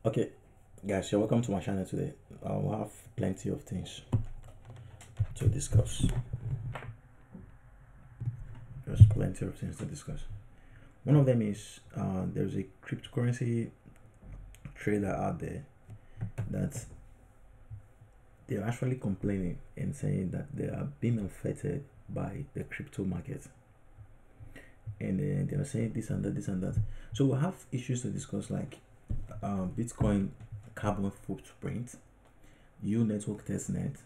Okay, guys, you're welcome to my channel today. I'll have plenty of things to discuss. There's plenty of things to discuss. One of them is there's a cryptocurrency trader out there that they're actually complaining and saying that they are being affected by the crypto market. And they are saying this and that, this and that. So we'll have issues to discuss like Bitcoin carbon footprint, U network testnet,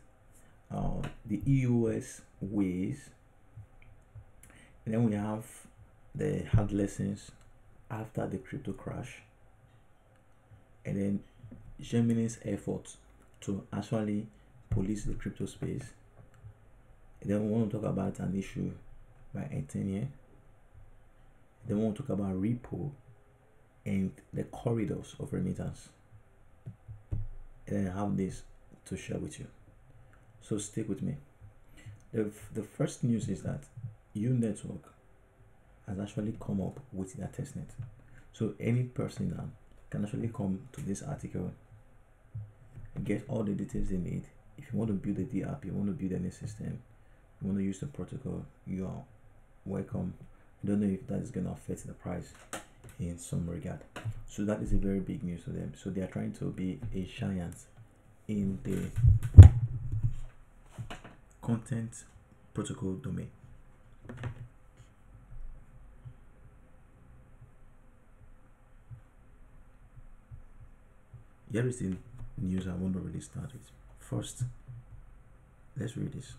the EOS ways, and then we have the hard lessons after the crypto crash, and then Gemini's effort to actually police the crypto space. And then we want to talk about an issue by Ethereum. Then we want to talk about repo and the corridors of remittance. And then I have this to share with you. So stick with me. The first news is that U Network has actually come up with their testnet. So any person now can actually come to this article and get all the details they need. If you want to build a D app, you want to build any system, you want to use the protocol, you are welcome. I don't know if that is going to affect the price in some regard. So that is a very big news for them. So they are trying to be a giant in the content protocol domain. Here is the news I want to really start with. First, let's read this.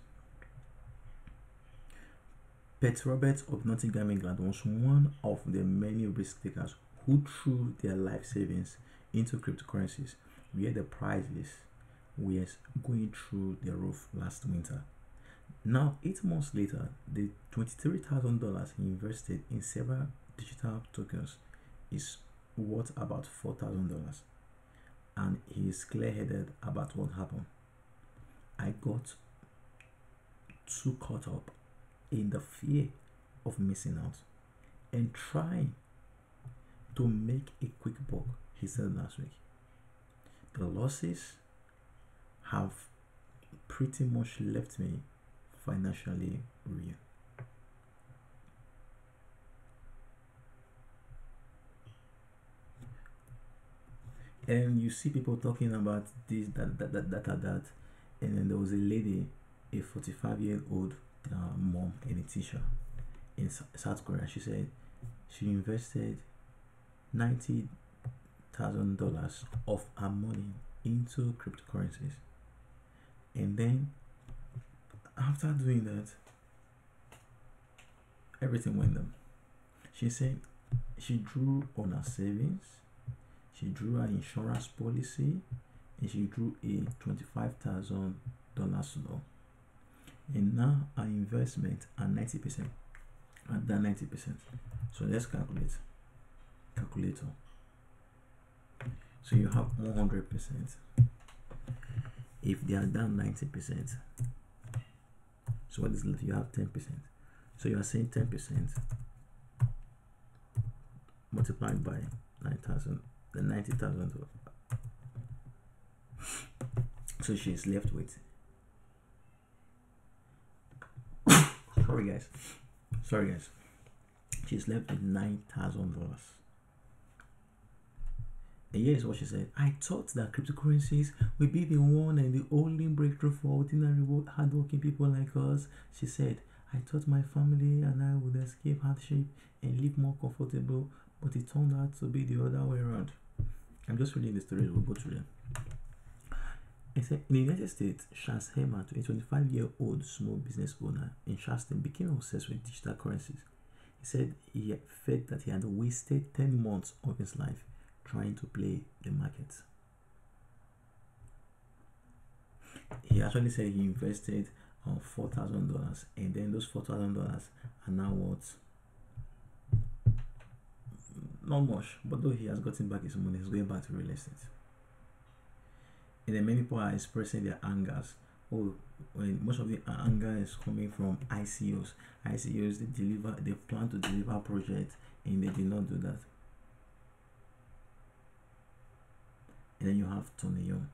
Pet Roberts of Nottingham, England was one of the many risk takers who threw their life savings into cryptocurrencies, where the prices were going through the roof last winter. Now, 8 months later, the $23,000 he invested in several digital tokens is worth about $4,000, and he is clear-headed about what happened. I got too caught up in the fear of missing out and trying to make a quick buck, he said last week. The losses have pretty much left me financially ruined. And you see people talking about this, that, and then there was a lady, a 45-year-old mom and a teacher in South Korea. She said she invested $90,000 of her money into cryptocurrencies, and then after doing that, everything went down. She said she drew on her savings, she drew her insurance policy, and she drew a $25,000 loan. And now our investment at 90%, at that 90%. So let's calculate. Calculator. So you have 100%. If they are down 90%, so what is left? You have 10%. So you are saying 10% multiplied by 9,000, the 90,000. So she is left with. Sorry guys. She's left with $9,000. And here's what she said. I thought that cryptocurrencies would be the one and the only breakthrough for ordinary hardworking people like us. She said, I thought my family and I would escape hardship and live more comfortable, but it turned out to be the other way around. I'm just reading the story. We'll go through them. It said, in the United States, Charles Hemmer, a 25-year-old small business owner in Charleston, became obsessed with digital currencies. He said he felt that he had wasted 10 months of his life trying to play the market. He actually said he invested $4,000, and then those $4,000 are now worth not much, but though he has gotten back his money, he's going back to real estate. And then many people are expressing their angers. Oh, when most of the anger is coming from ICOs. ICOs, they plan to deliver projects and they did not do that. And then you have Tony Young.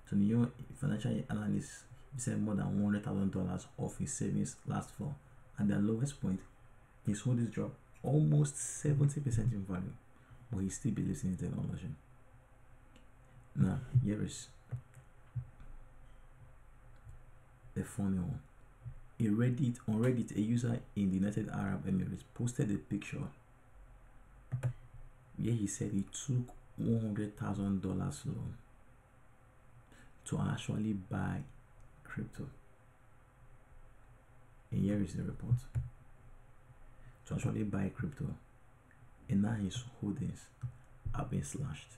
Tony Young, financial analyst, he said more than $100,000 of his savings last fall. At the lowest point, his holdings dropped almost 70% in value, but he still believes in technology. Now, here is the funny one. On Reddit, a user in the United Arab Emirates posted a picture where he said he took $100,000 loan to actually buy crypto. And here is the report. To actually buy crypto, and now his holdings have been slashed.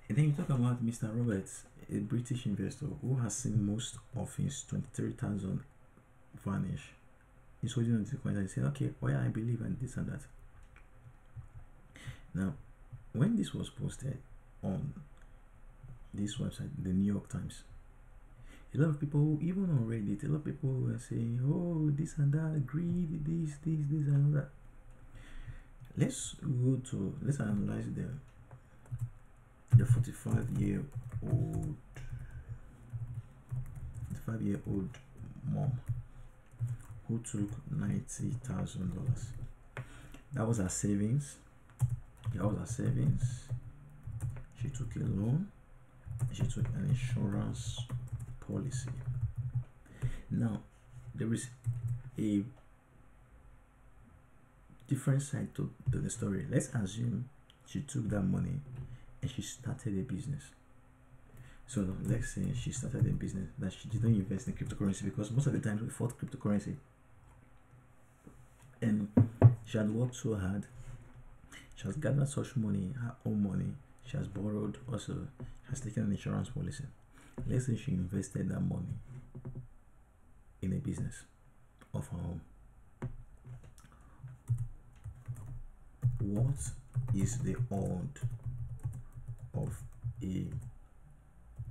And then you talk about Mr. Roberts, a British investor who has seen most of his 23,000 vanish. He's holding on to the coin and saying, okay, well, I believe in this and that. Now, when this was posted on this website, the New York Times, a lot of people, even on Reddit, a lot of people were saying, oh, this and that, greed, this and that. Let's analyze the 45-year-old mom who took $90,000. That was her savings. She took a loan. She took an insurance policy. Now, there is a different side to the story. Let's assume she took that money and she started a business. So let's say she started a business that she didn't invest in cryptocurrency, because most of the time we fought cryptocurrency, and she had worked so hard. She has gathered such money, her own money. She has borrowed, also has taken an insurance policy. Let's say she invested that money in a business of her own. What is the odds of a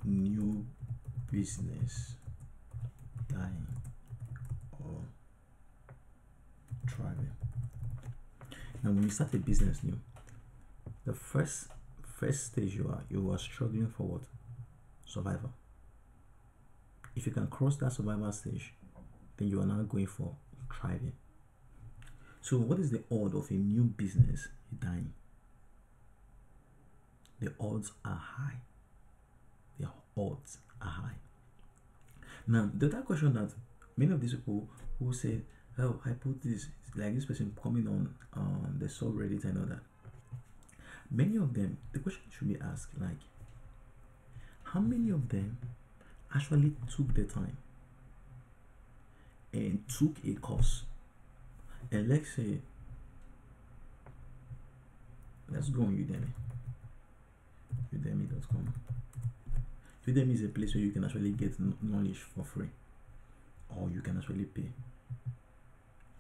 new business dying or thriving? Now, when you start a business new, the first stage you are struggling for what? Survival. If you can cross that survival stage, then you are now going for thriving. So what is the odds of a new business dying? The odds are high. The odds are high. Now, the other question that many of these people who say, oh, I put this, like this person coming on the subreddit and all that, many of them, the question should be asked, like, how many of them actually took the time and took a course? And let's say, let's go on Udemy. Udemy.com. Udemy is a place where you can actually get knowledge for free, or you can actually pay.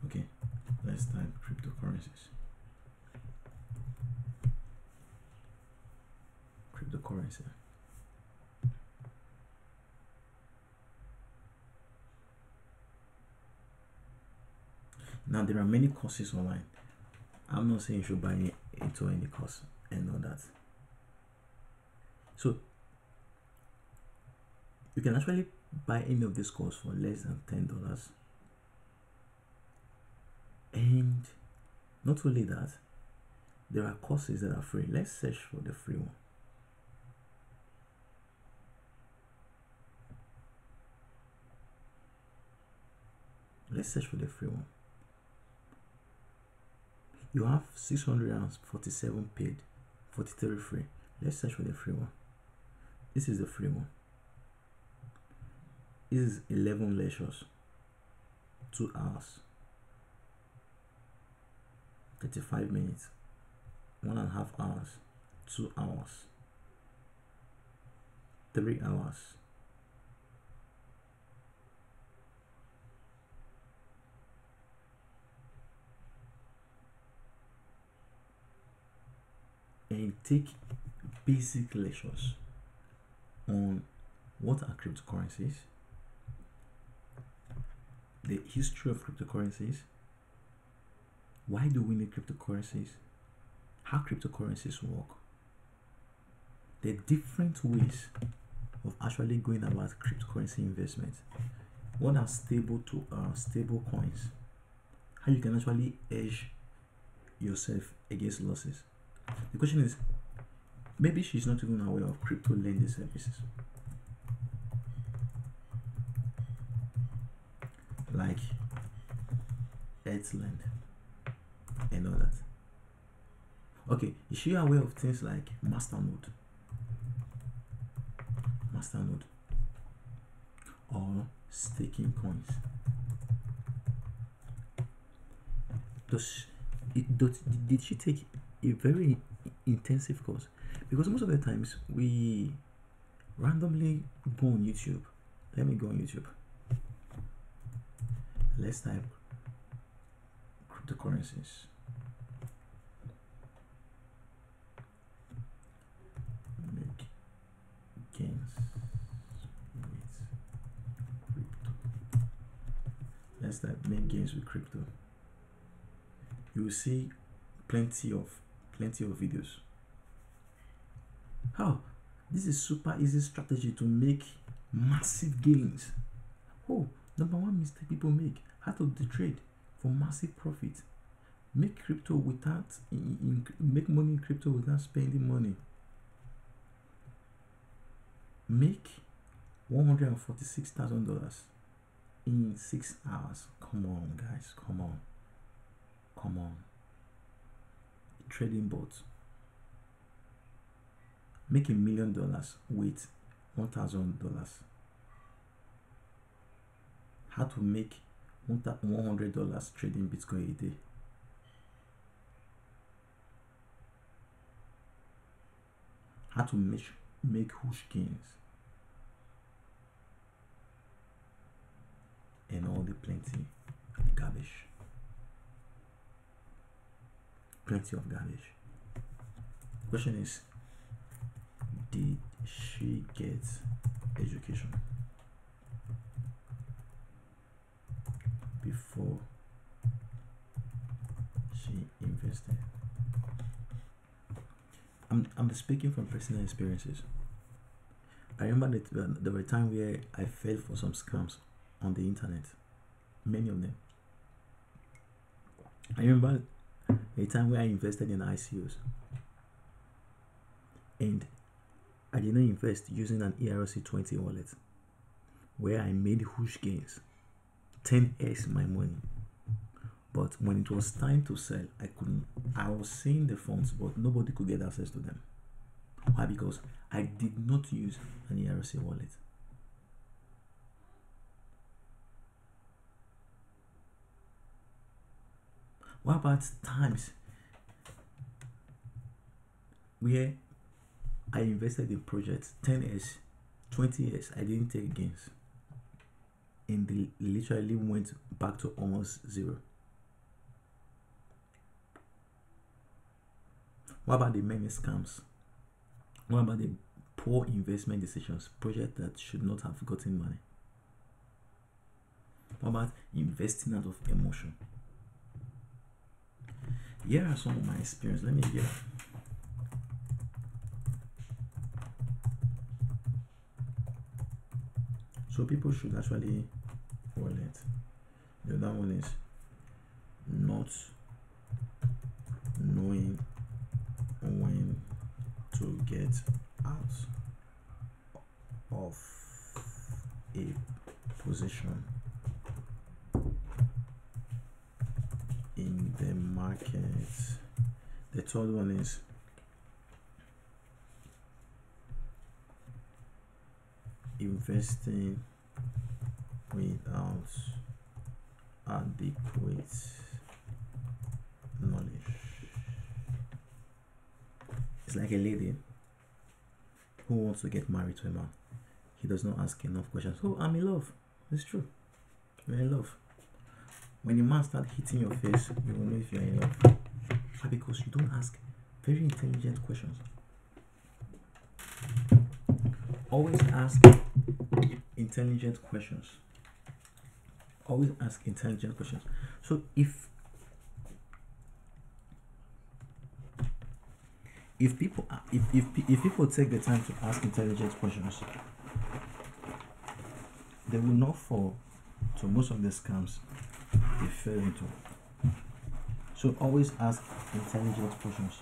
Okay, let's type cryptocurrencies. Cryptocurrency. Now, there are many courses online. I'm not saying you should buy into any course and all that. So you can actually buy any of this course for less than $10. And not only that, there are courses that are free. Let's search for the free one. Let's search for the free one. You have 647 paid, 43 free. Let's search for the free one. This is the free one. This is 11 lectures, 2 hours, 35 minutes, 1.5 hours, 2 hours, 3 hours. And take basic lectures on what are cryptocurrencies, the history of cryptocurrencies, why do we need cryptocurrencies, how cryptocurrencies work, there are different ways of actually going about cryptocurrency investment. One are stable coins. How you can actually hedge yourself against losses. The question is, maybe she's not even aware of crypto lending services like Earthland and all that. Okay, is she aware of things like Masternode or staking coins? Did she take a very intensive course? Because most of the times we randomly go on YouTube. Let me go on YouTube. Let's type cryptocurrencies. Make gains with crypto. Let's type make gains with crypto. You will see plenty of videos. How this is super easy strategy to make massive gains. Oh, number one mistake people make: how to trade for massive profit. Make crypto without make money in crypto without spending money. Make $146,000 in 6 hours. Come on, guys, come on. Trading bot. Make $1 million with $1,000. How to make $100 trading Bitcoin a day. How to make huge gains. And all the plenty garbage. Plenty of garbage. Question is, did she get education before she invested? I'm speaking from personal experiences. I remember that there were times where I fell for some scams on the internet. Many of them. I remember a time where I invested in ICOs, and I did not invest using an ERC20 wallet, where I made huge gains, 10x my money. But when it was time to sell, I was seeing the funds, but nobody could get access to them. Why? Because I did not use an ERC wallet. What about times where I invested in projects 10s, 20s, I didn't take gains, and they literally went back to almost zero? What about the many scams? What about the poor investment decisions, projects that should not have gotten money? What about investing out of emotion? Here are some of my experience. Let me get so people should actually wallet. The other one is not knowing when to get out of a position in the market. The third one is investing without adequate knowledge. It's like a lady who wants to get married to a man. He does not ask enough questions. Oh, I'm in love. It's true. You're in love. When a man starts hitting your face, you will know if you're in love. Why? Because you don't ask very intelligent questions. Always ask intelligent questions. Always ask intelligent questions. So if If people if people take the time to ask intelligent questions, they will not fall to most of the scams they fell into. So always ask intelligent questions.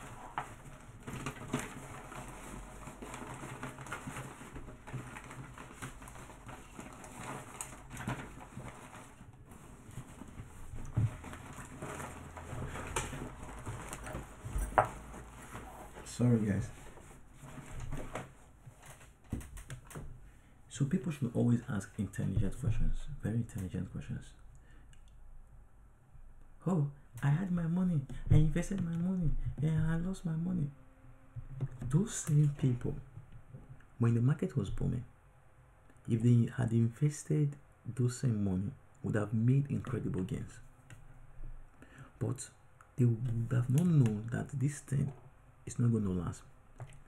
Sorry guys. So people should always ask intelligent questions, very intelligent questions. Oh, I had my money, I invested my money, and I lost my money. Those same people, when the market was booming, if they had invested those same money, would have made incredible gains. But they would have not known that this thing is not going to last.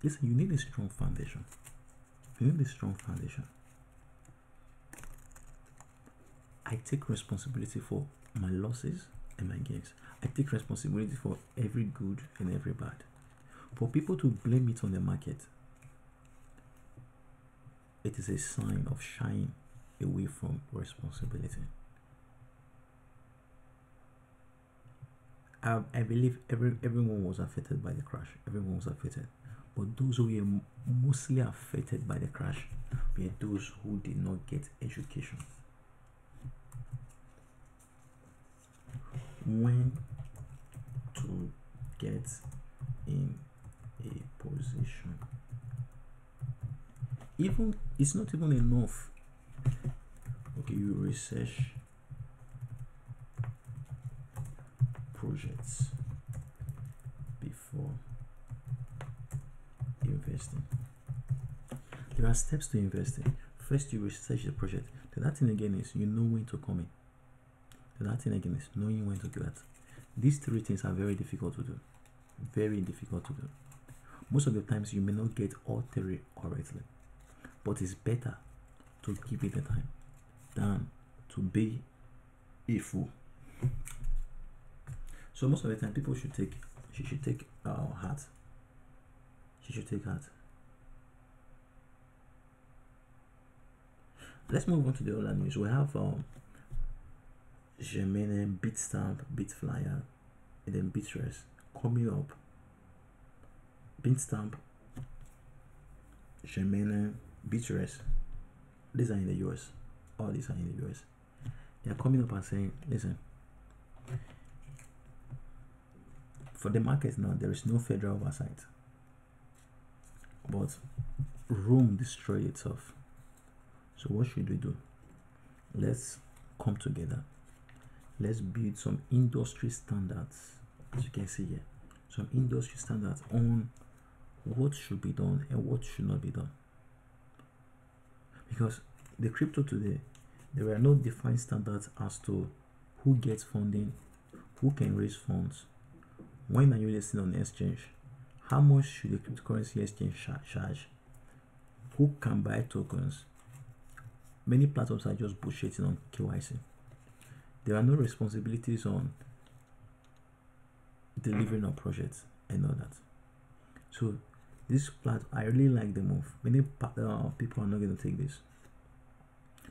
Listen, you need a strong foundation. You need a strong foundation. I take responsibility for my losses and my gains. I take responsibility for every good and every bad. For people to blame it on the market, it is a sign of shying away from responsibility. I believe everyone was affected by the crash. Everyone was affected. But those who were mostly affected by the crash were those who did not get education. When to get in a position. Even it's not even enough. Okay, you research projects before investing. There are steps to investing. First, you research the project. The other thing again is you know when to come in. The other thing again is knowing when to go out. These three things are very difficult to do. Very difficult to do. Most of the times you may not get all three correctly, but it's better to give it the time than to be a fool. So most of the time people should take heart. She should take heart. Let's move on to the other news. We have Gemini, Bitstamp, Bitflyer, and then Bitress coming up. Bitstamp, Gemini, Bitress. These are in the US. All these are in the US. They are coming up and saying, listen, for the market now, there is no federal oversight. But Rome destroyed itself. So what should we do? Let's come together. Let's build some industry standards, as you can see here. Some industry standards on what should be done and what should not be done. Because the crypto today, there are no defined standards as to who gets funding, who can raise funds, when are you listed on the exchange, how much should the cryptocurrency exchange charge, who can buy tokens. Many platforms are just bullshitting on KYC. There are no responsibilities on delivering on projects and all that. So this platform, I really like the move. Many people are not going to take this.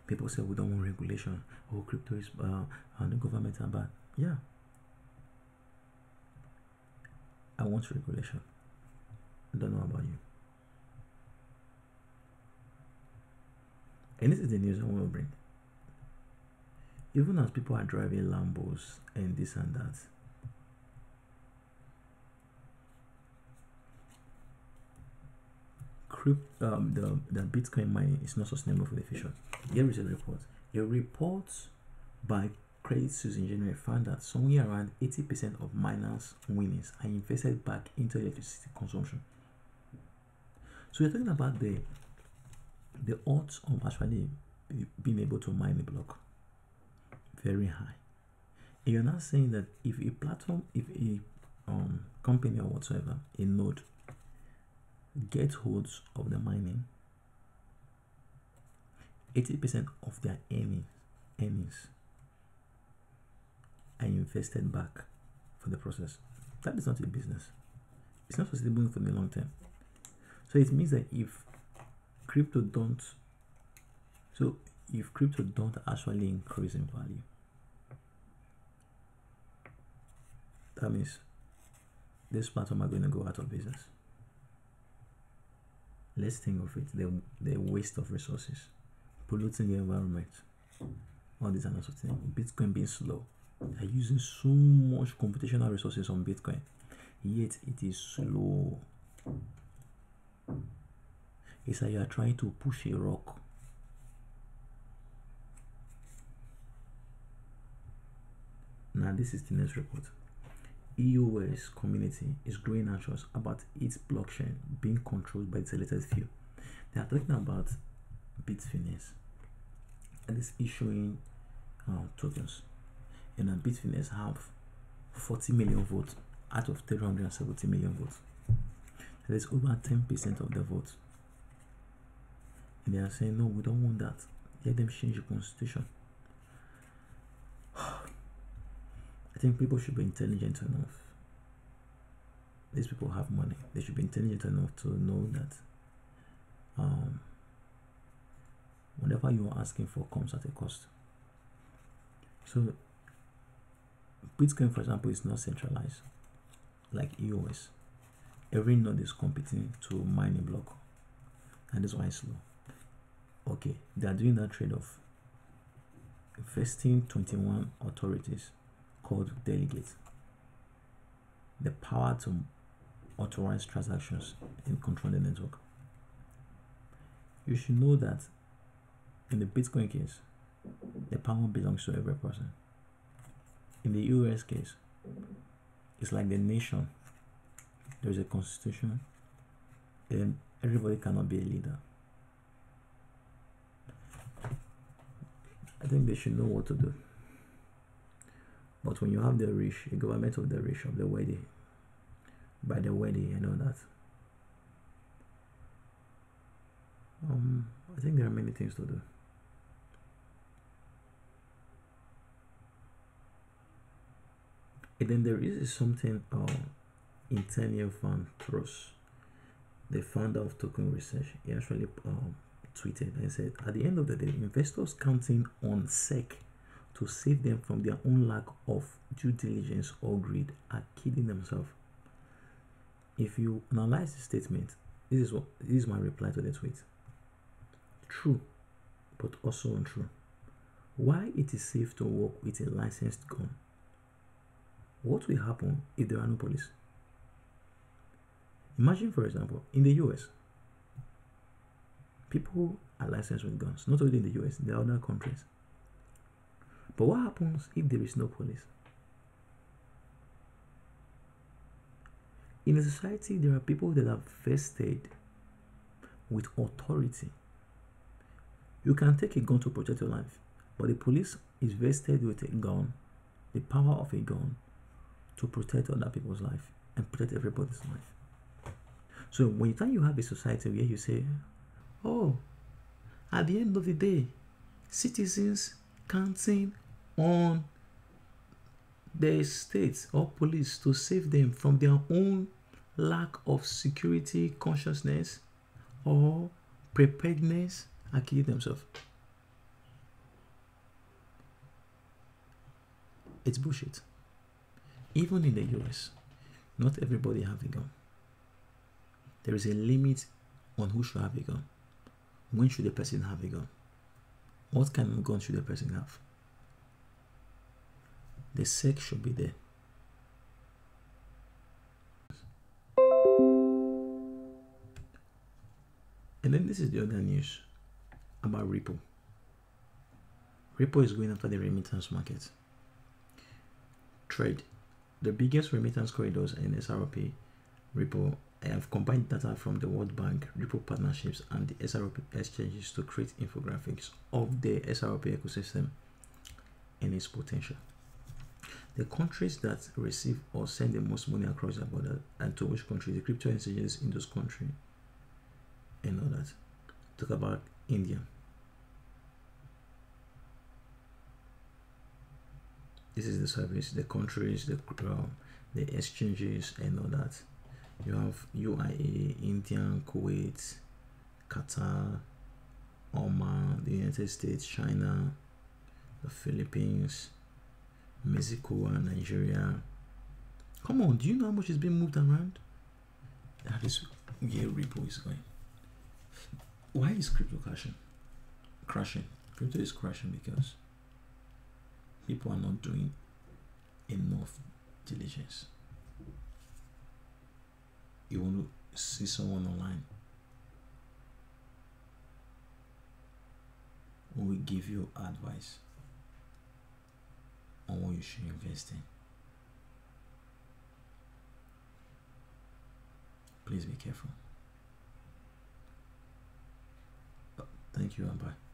People say we don't want regulation. Oh, crypto is the government are bad. Yeah, I want regulation. I don't know about you. And this is the news I want to bring. Even as people are driving Lambos and this and that, the Bitcoin mining is not sustainable for the future. Here is a report. A report by Credit Suisse in January found that somewhere around 80% of miners' winnings are invested back into electricity consumption. So you're talking about the odds of actually being able to mine a block very high. And you're not saying that if a platform, if a company or whatsoever, a node gets holds of the mining, 80% of their earnings are invested back for the process. That is not a business. it's not sustainable for the long term. So it means that if crypto don't actually increase in value, that means this platform are going to go out of business. Let's think of it, the waste of resources, polluting the environment, all these are not sustainable. Bitcoin being slow, they're using so much computational resources on Bitcoin, yet it is slow. It's like you are trying to push a rock. Now this is the next report. EOS community is growing anxious about its blockchain being controlled by the selected few. They are talking about Bitfinex and it's issuing tokens, and Bitfinex have 40 million votes out of 370 million votes. That is over 10% of the votes, and they are saying no, we don't want that. Let them change the constitution. I think people should be intelligent enough. These people have money. They should be intelligent enough to know that whatever you are asking for comes at a cost. So Bitcoin, for example, is not centralized like EOS. Every node is competing to mine a block, and that's why it's slow. Okay, they are doing that trade-off, investing 21 authorities called delegates, the power to authorize transactions and control the network. You should know that in the Bitcoin case, the power belongs to every person. In the US case, it's like the nation. There's a constitution, and everybody cannot be a leader. I think they should know what to do. But when you have the rich, a government of the rich, of the wealthy, by the wealthy and all that, I think there are many things to do. And then there is something Internal Fan Trust, the founder of Token Research. He actually tweeted and said, at the end of the day, investors counting on SEC to save them from their own lack of due diligence or greed are kidding themselves. If you analyze the statement, this is my reply to the tweet. True, but also untrue. Why it is safe to work with a licensed gun? What will happen if there are no police? Imagine, for example, in the US, people are licensed with guns, not only in the US, in the other countries. But what happens if there is no police? In a society, there are people that are vested with authority. You can take a gun to protect your life, but the police is vested with a gun, the power of a gun, to protect other people's life and protect everybody's life. So when you have a society where you say, oh, at the end of the day, citizens counting on the state or police to save them from their own lack of security consciousness or preparedness, are killing themselves. It's bullshit. Even in the US, not everybody have a gun. There is a limit on who should have a gun. When should a person have a gun? What kind of gun should a person have? The SEC should be there. And then this is the other news about Ripple. Ripple is going after the remittance market. Trade. The biggest remittance corridors in SRP, Ripple, have combined data from the World Bank, Ripple partnerships, and the SRP exchanges to create infographics of the SRP ecosystem and its potential. The countries that receive or send the most money across the border, and to which country, the crypto exchanges in those countries, and all that. Talk about India. This is the service, the countries, the exchanges, and all that. You have UAE, India, Kuwait, Qatar, Oman, the United States, China, the Philippines, Mexico, and Nigeria. Come on, do you know how much is being moved around? That is where Ripple is going. Why is crypto crashing? Crypto is crashing because people are not doing enough diligence. You want to see someone online who will give you advice on what you should invest in. Please be careful. Thank you and bye.